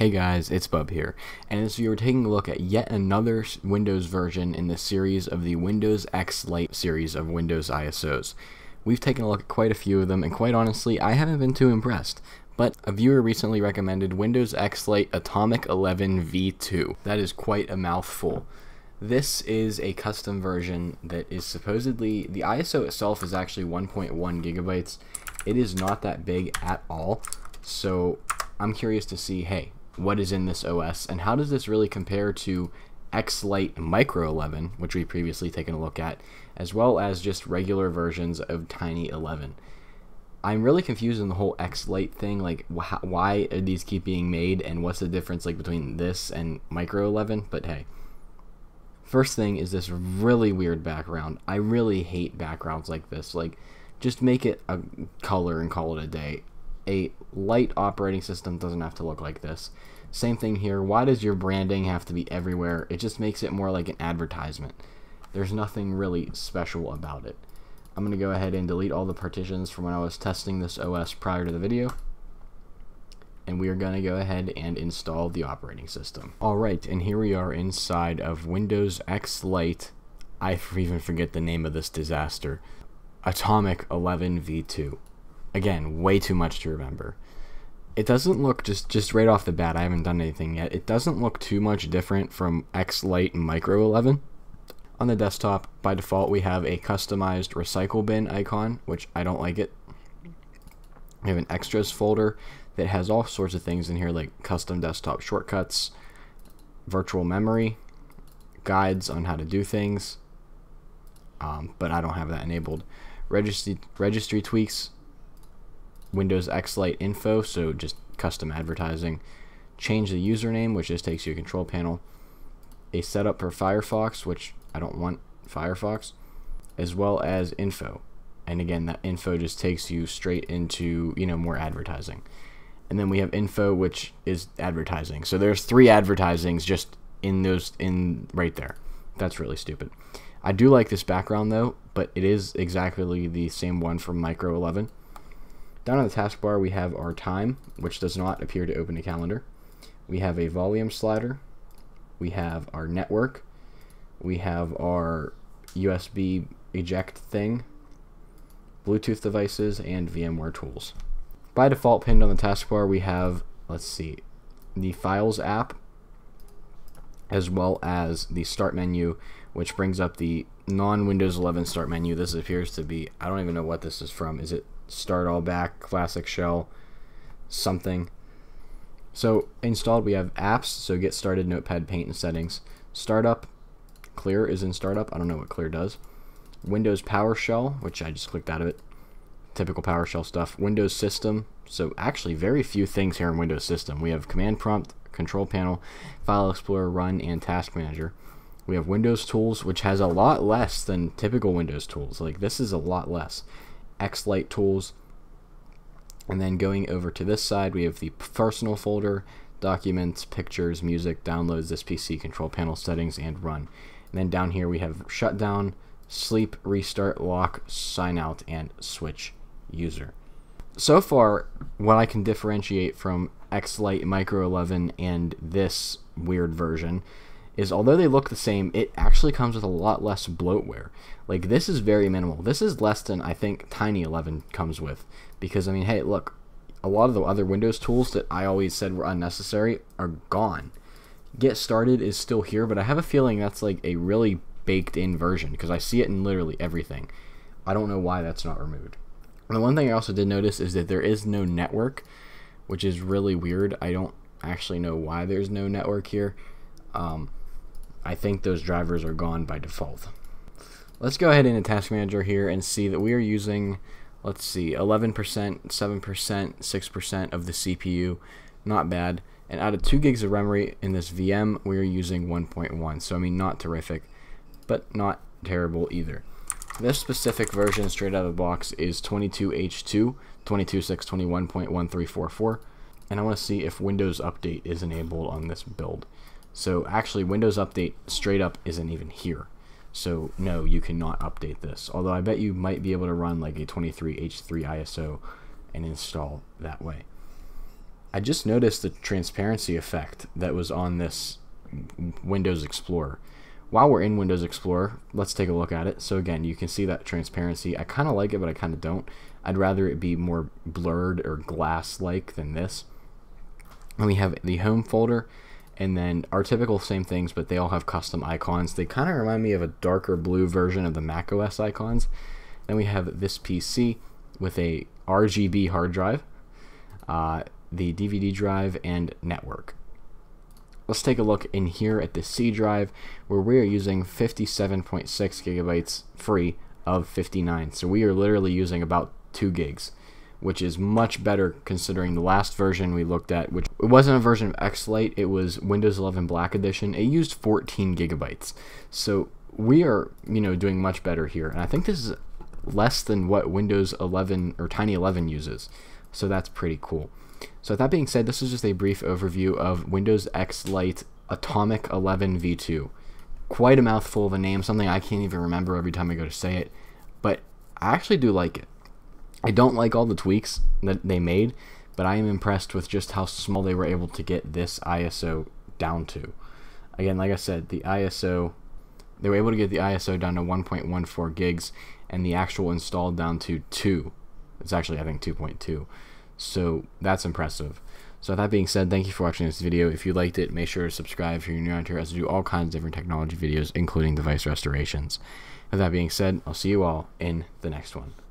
Hey guys, it's Bub here, and as we were taking a look at yet another Windows version in the series of the Windows X-Lite series of Windows ISOs. We've taken a look at quite a few of them, and quite honestly, I haven't been too impressed. But a viewer recently recommended Windows X-Lite Atomic 11 V2. That is quite a mouthful. This is a custom version that is supposedly, the ISO itself is actually 1.1 gigabytes. It is not that big at all, so I'm curious to see, hey, what is in this OS, and how does this really compare to X-Lite Micro 11, which we've previously taken a look at, as well as just regular versions of Tiny 11. I'm really confused in the whole X-Lite thing, like why are these keep being made, and what's the difference like between this and Micro 11, but hey. First thing is this really weird background. I really hate backgrounds like this. Like, just make it a color and call it a day. A light operating system doesn't have to look like this. Same thing here. Why does your branding have to be everywhere? It just makes it more like an advertisement. There's nothing really special about it. I'm going to go ahead and delete all the partitions from when I was testing this OS prior to the video. And we are going to go ahead and install the operating system. Alright, and here we are inside of Windows X-Lite. I even forget the name of this disaster. Atomic 11 V2. Again, way too much to remember. It doesn't look, just right off the bat, I haven't done anything yet, it doesn't look too much different from X-Lite Micro 11. On the desktop, by default, we have a customized recycle bin icon, which I don't like it. We have an extras folder that has all sorts of things in here, like custom desktop shortcuts, virtual memory, guides on how to do things, but I don't have that enabled. Registry tweaks, Windows X-Lite info, so just custom advertising, change the username, which just takes you a control panel, a setup for Firefox, which I don't want Firefox, as well as info. And again, that info just takes you straight into, more advertising. And then we have info, which is advertising. So there's 3 advertisings just in right there. That's really stupid. I do like this background though, but it is exactly the same one from Micro 11. Down on the taskbar, we have our time, which does not appear to open a calendar. We have a volume slider. We have our network. We have our USB eject thing, Bluetooth devices, and VMware tools. By default, pinned on the taskbar, we have, the Files app, as well as the Start menu, which brings up the non-Windows 11 Start menu. This appears to be, I don't even know what this is from. Is it Start All Back, Classic Shell, something? So installed, we have apps, so Get Started, Notepad, Paint, and Settings. Startup, Clear is in Startup. I don't know what Clear does. Windows PowerShell, which I just clicked out of it. Typical PowerShell stuff. Windows System, so actually very few things here in Windows System. We have Command Prompt, Control Panel, File Explorer, Run, and Task Manager. We have Windows Tools, which has a lot less than typical Windows tools. Like, this is a lot less. X-Lite Tools. And then going over to this side, we have the Personal folder, Documents, Pictures, Music, Downloads, This PC, Control Panel, Settings, and Run. And then down here we have Shutdown, Sleep, Restart, Lock, Sign Out, and Switch User. So far, what I can differentiate from X-Lite Micro 11 and this weird version is, although they look the same, it actually comes with a lot less bloatware. Like, this is very minimal. This is less than I think Tiny 11 comes with, because I mean, hey, look, a lot of the other Windows tools that I always said were unnecessary are gone. Get Started is still here, but I have a feeling that's like a really baked in version, because I see it in literally everything. I don't know why that's not removed. And the one thing I also did notice is that there is no network, which is really weird. I don't actually know why there's no network here. I think those drivers are gone by default. Let's go ahead into Task Manager here and see that we are using, 11%, 7%, 6% of the CPU. Not bad. And out of 2 gigs of memory in this VM, we are using 1.1. So I mean, not terrific, but not terrible either. This specific version straight out of the box is 22H2, 22.621.1344, and I want to see if Windows Update is enabled on this build. So actually, Windows Update straight up isn't even here. So no, you cannot update this. Although I bet you might be able to run like a 23H3 ISO and install that way. I just noticed the transparency effect that was on this Windows Explorer. While we're in Windows Explorer, let's take a look at it. So again, you can see that transparency. I kind of like it, but I kind of don't. I'd rather it be more blurred or glass-like than this. And we have the home folder, and then our typical same things, but they all have custom icons. They kind of remind me of a darker blue version of the macOS icons. Then we have this PC with a RGB hard drive, the DVD drive, and network. Let's take a look in here at the C drive, where we are using 57.6 gigabytes free of 59. So we are literally using about 2 gigs, which is much better considering the last version we looked at, which it wasn't a version of X-Lite, it was Windows 11 Black Edition. It used 14 gigabytes. So we are, doing much better here. And I think this is less than what Windows 11 or Tiny 11 uses. So that's pretty cool. So that being said, this is just a brief overview of Windows X-Lite Atomic 11 v2. Quite a mouthful of a name, something I can't even remember every time I go to say it, but I actually do like it. I don't like all the tweaks that they made, but I am impressed with just how small they were able to get this ISO down to. Again, like I said, they were able to get the ISO down to 1.14 gigs, and the actual install down to 2. It's actually, I think, 2.2. So that's impressive. So that being said, thank you for watching this video. If you liked it, make sure to subscribe if you're new around here, as I do all kinds of different technology videos, including device restorations. With that being said, I'll see you all in the next one.